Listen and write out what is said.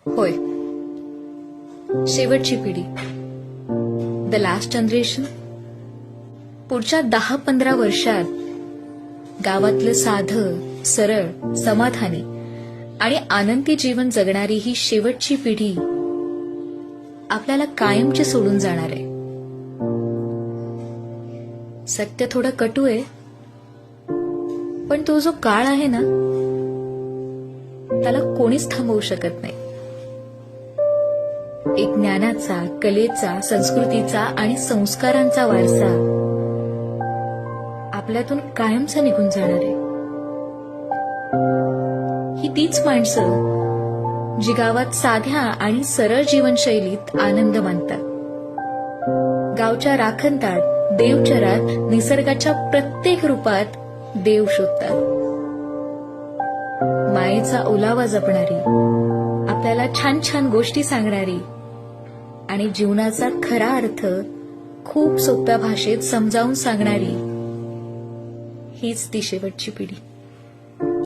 होय, शेवटची पिढी, द लास्ट जनरेशन. पुढच्या 10-15 वर्षात गावातलं साधं, सरळ, समाधानी आणि आनंदी जीवन जगणारी ही शेवटची पिढी आपल्याला कायमची सोडून जाणार आहे. सत्य थोडं कटू आहे, पण तो जो काळ आहे ना, त्याला कोणीच थांबवू शकत नाही. एक ज्ञानाचा, कलेचा, संस्कृतीचा आणि संस्कारांचा वारसा आपल्यातून कायमचा निघून जाणार आहे. ही तीच माणसं जी गावात साध्या आणि सरळ जीवनशैलीत आनंद मानतात, गावच्या राखणदार देवचरात निसर्गाच्या प्रत्येक रूपात देव शोधतात, मायेचा ओलावा जपणारी, आपल्याला छान छान गोष्टी सांगणारी आणि जीवनाचा खरा अर्थ खूप सोप्या भाषेत समजावून सांगणारी हीच ती शेवटची पिढी.